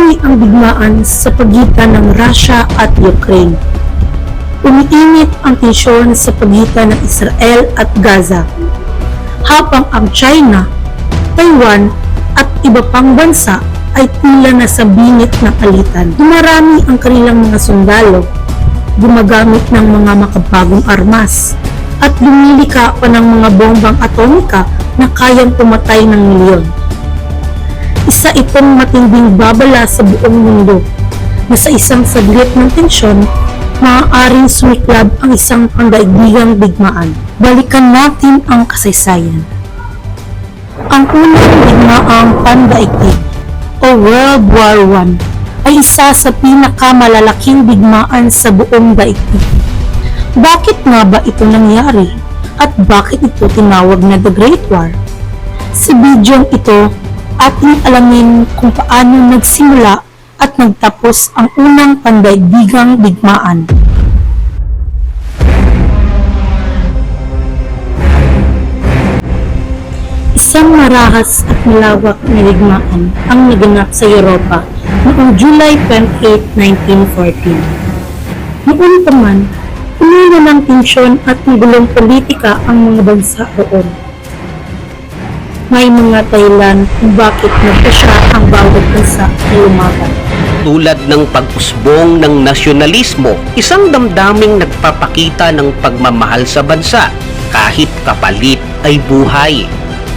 Patuloy ang digmaan sa pagitan ng Russia at Ukraine. Umiinit ang tensyon sa pagitan ng Israel at Gaza, habang ang China, Taiwan at iba pang bansa ay tila nasa bingit ng alitan. Dumarami ang kanilang mga sundalo, gumagamit ng mga makabagong armas, at lumilika pa ng mga bombang atomika na kayang pumatay ng milyon. Isa itong matinding babala sa buong mundo na sa isang saglit ng tensyon, maaaring sumiklab ang isang pangdaigdigang digmaan. Balikan natin ang kasaysayan. Ang unang digmaang pandaigdig o World War I ay isa sa pinakamalalaking digmaan sa buong daigdig. Bakit nga ba ito nangyari at bakit ito tinawag na The Great War? Sa bidyong ito, ating alamin kung paano nagsimula at nagtapos ang unang pandaigdigang digmaan. Isang marahas at malawak na digmaan ang naganap sa Europa noong July 28, 1914. Noon pa man, umino ng tensyon at magulong politika ang mga bansa roon. May mga dahilan kung bakit nagpasya ang bawat bansa na lumaban. Tulad ng pag-usbong ng nasyonalismo, isang damdaming nagpapakita ng pagmamahal sa bansa kahit kapalit ay buhay.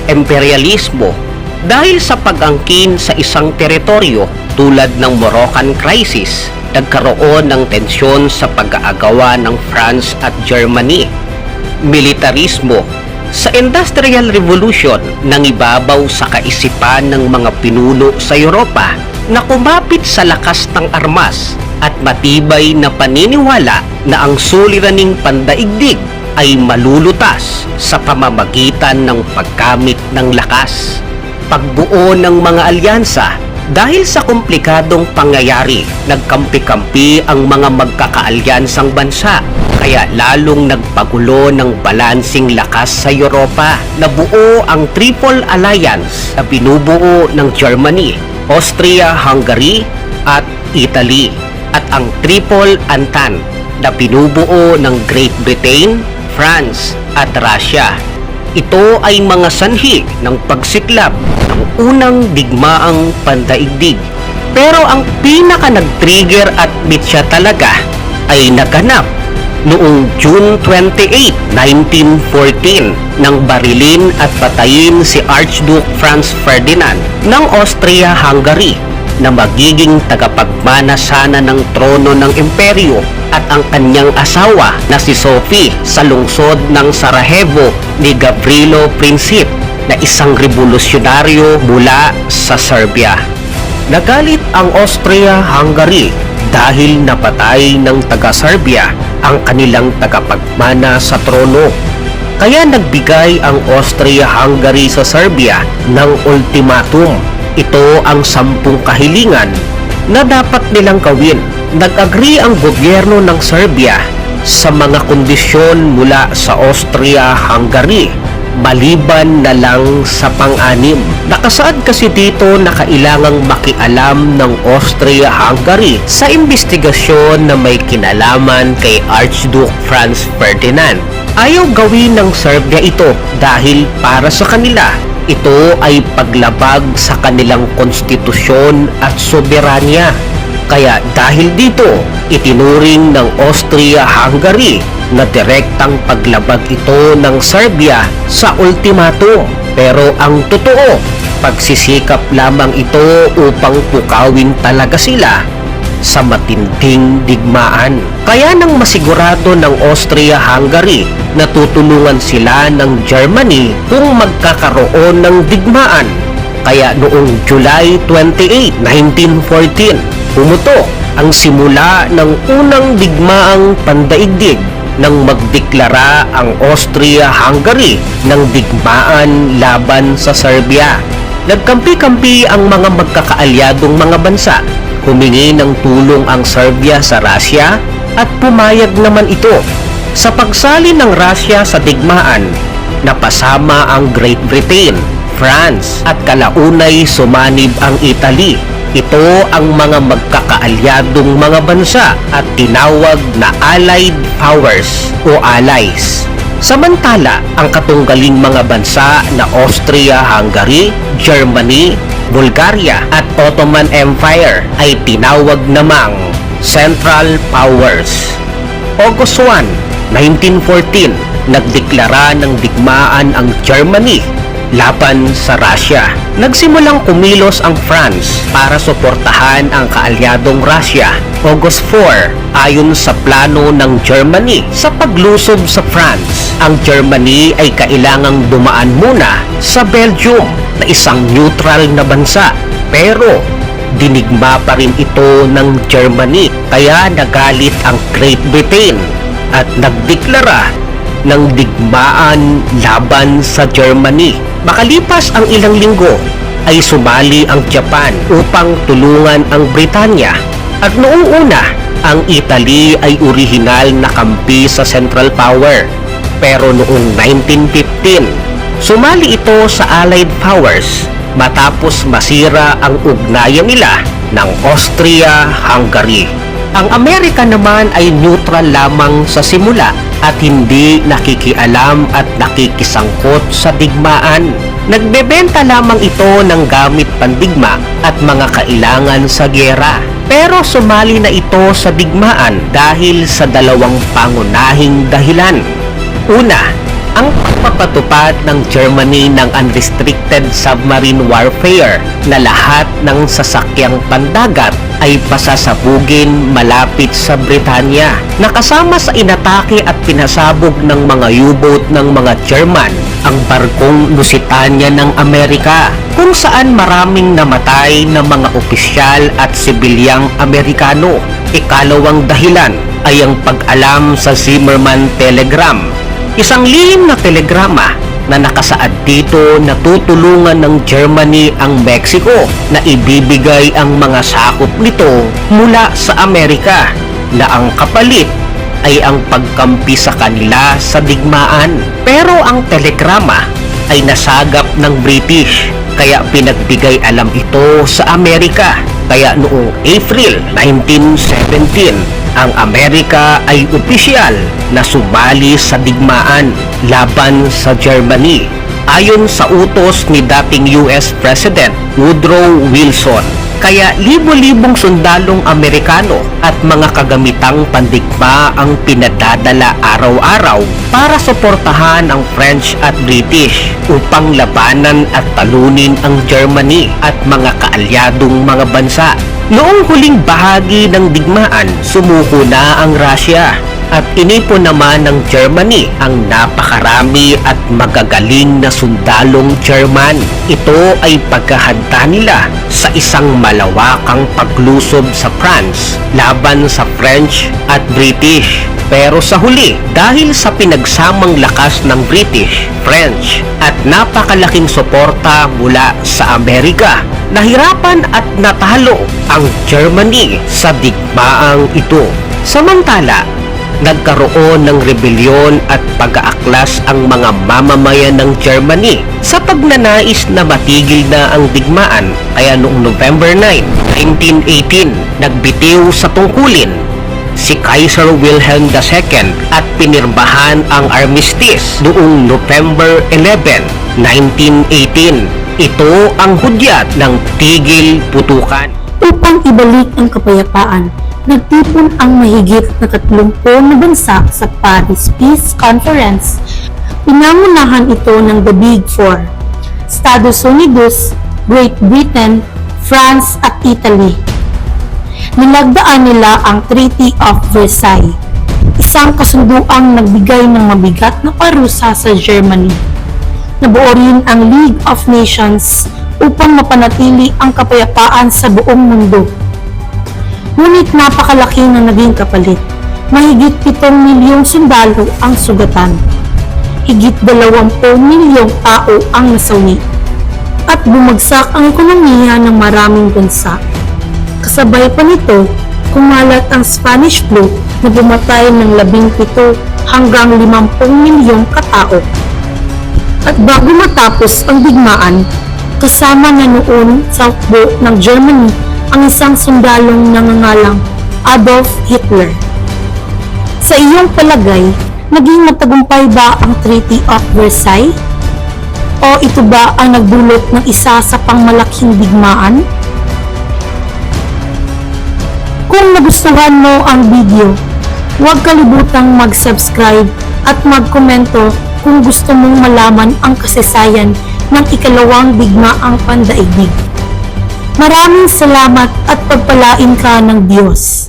Imperialismo, dahil sa pag-angkin sa isang teritoryo tulad ng Moroccan Crisis, nagkaroon ng tensyon sa pag-aagawa ng France at Germany. Militarismo, sa Industrial Revolution, nangibabaw sa kaisipan ng mga pinuno sa Europa na kumapit sa lakas ng armas at matibay na paniniwala na ang suliraning pandaigdig ay malulutas sa pamamagitan ng paggamit ng lakas. Pagbuo ng mga alyansa. Dahil sa komplikadong pangyayari, nagkampi-kampi ang mga magkakaalyansang bansa, kaya lalong nagpagulo ng balansing lakas sa Europa. Nabuo ang Triple Alliance na binubuo ng Germany, Austria, Hungary at Italy, at ang Triple Entente na binubuo ng Great Britain, France at Russia. Ito ay mga sanhi ng pagsiklab ng unang digmaang pandaigdig. Pero ang pinaka nag-trigger at bitya talaga ay naganap noong June 28, 1914 nang barilin at patayin si Archduke Franz Ferdinand ng Austria-Hungary na magiging tagapagmana sana ng trono ng imperyo at ang kanyang asawa na si Sophie sa lungsod ng Sarajevo ni Gavrilo Princip na isang revolusyonaryo mula sa Serbia. Nagalit ang Austria-Hungary dahil napatay ng taga-Serbia ang kanilang tagapagmana sa trono. Kaya nagbigay ang Austria-Hungary sa Serbia ng ultimatum. Ito ang 10 kahilingan na dapat nilang gawin. Nag-agree ang gobyerno ng Serbia sa mga kondisyon mula sa Austria-Hungary, maliban na lang sa pang-anim. Nakasaad kasi dito na kailangang makialam ng Austria-Hungary sa investigasyon na may kinalaman kay Archduke Franz Ferdinand. Ayaw gawin ng Serbia ito dahil para sa kanila, ito ay paglabag sa kanilang konstitusyon at soberanya. Kaya dahil dito, itinuring ng Austria-Hungary na direktang paglabag ito ng Serbia sa ultimatum. Pero ang totoo, pagsisikap lamang ito upang pukawin talaga sila sa matinding digmaan. Kaya nang masigurado ng Austria-Hungary na tutulungan sila ng Germany kung magkakaroon ng digmaan. Kaya noong July 28, 1914, pumutok ang simula ng unang digmaang pandaigdig nang magdeklara ang Austria-Hungary ng digmaan laban sa Serbia. Nagkampi-kampi ang mga magkakaalyadong mga bansa. Humingi ng tulong ang Serbia sa Russia at pumayag naman ito. Sa pagsali ng Russia sa digmaan, napasama ang Great Britain, France at kalaunay sumanib ang Italy. Ito ang mga magkakaalyadong mga bansa at tinawag na Allied Powers o Allies. Samantala, ang katunggaling mga bansa na Austria-Hungary, Germany, Bulgaria at Ottoman Empire ay tinawag namang Central Powers. August 1, 1914, nagdeklara ng digmaan ang Germany laban sa Russia. Nagsimulang kumilos ang France para suportahan ang kaalyadong Russia. August 4, ayon sa plano ng Germany sa paglusob sa France, ang Germany ay kailangang dumaan muna sa Belgium na isang neutral na bansa. Pero dinigma pa rin ito ng Germany, kaya nagalit ang Great Britain at nagdeklara ng digmaan laban sa Germany. Makalipas ang ilang linggo ay sumali ang Japan upang tulungan ang Britanya, at noong una ang Italy ay orihinal na kampi sa Central Power. Pero noong 1915 sumali ito sa Allied Powers matapos masira ang ugnayan nila ng Austria-Hungary. Ang Amerika naman ay neutral lamang sa simula at hindi nakikialam at nakikisangkot sa digmaan. Nagbebenta lamang ito ng gamit pandigma at mga kailangan sa giyera. Pero sumali na ito sa digmaan dahil sa dalawang pangunahing dahilan. Una, ang pagpapatupad ng Germany ng unrestricted submarine warfare na lahat ng sasakyang pandagat ay pasasabugin malapit sa Britanya. Nakasama sa inatake at pinasabog ng mga U-boat ng mga German ang barkong Lusitania ng Amerika, kung saan maraming namatay na mga opisyal at sibilyang Amerikano. Ikalawang dahilan ay ang pag-alam sa Zimmermann Telegram, isang lihim na telegrama na nakasaad dito na tutulungan ng Germany ang Mexico na ibibigay ang mga sakop nito mula sa Amerika, na ang kapalit ay ang pagkampi sa kanila sa digmaan. Pero ang telegrama ay nasagap ng British, kaya pinagbigay alam ito sa Amerika. Kaya noong April 1917, ang Amerika ay opisyal na sumali sa digmaan laban sa Germany ayon sa utos ni dating US President Woodrow Wilson. Kaya libo-libong sundalong Amerikano at mga kagamitang pandigma ang pinadadala araw-araw para suportahan ang French at British upang labanan at talunin ang Germany at mga kaalyadong mga bansa. Noong huling bahagi ng digmaan, sumuko na ang Russia at inipon naman ng Germany ang napakarami at magagaling na sundalong German. Ito ay pagkahanda nila sa isang malawakang paglusob sa France laban sa French at British. Pero sa huli, dahil sa pinagsamang lakas ng British, French at napakalaking suporta mula sa Amerika, nahirapan at natalo ang Germany sa digmaang ito. Samantala, nagkaroon ng rebelyon at pag-aaklas ang mga mamamayan ng Germany sa pagnanais na matigil na ang digmaan. Kaya noong November 9, 1918, nagbitiw sa tungkulin si Kaiser Wilhelm II at pinirmahan ang armistice noong November 11, 1918. Ito ang hudyat ng tigil putukan. Upang ibalik ang kapayapaan, nagtipon ang mahigit na 30 na bansa sa Paris Peace Conference. Pinangunahan ito ng The Big Four: Estados Unidos, Great Britain, France at Italy. Nilagdaan nila ang Treaty of Versailles, isang kasunduang nagbigay ng mabigat na parusa sa Germany. Nabuo rin ang League of Nations upang mapanatili ang kapayapaan sa buong mundo. Ngunit napakalaki ng naging kapalit. Mahigit 7 milyong sundalo ang sugatan. Higit 20 milyong tao ang nasawi. At bumagsak ang ekonomiya ng maraming bansa. Kasabay pa nito, kumalat ang Spanish flu na bumatay ng 17 hanggang 50 milyong katao. At bago matapos ang digmaan, kasama na noon sa hukbo ng Germany ang isang sundalong nangangalang Adolf Hitler. Sa iyong palagay, naging matagumpay ba ang Treaty of Versailles? O ito ba ang nagdulot ng isa sa pangmalaking digmaan? Kung nagustuhan mo ang video, huwag kalibutang mag-subscribe at magkomento kung gusto mong malaman ang kasaysayan ng ikalawang digmaang pandaigdig. Maraming salamat at pagpalain ka ng Diyos.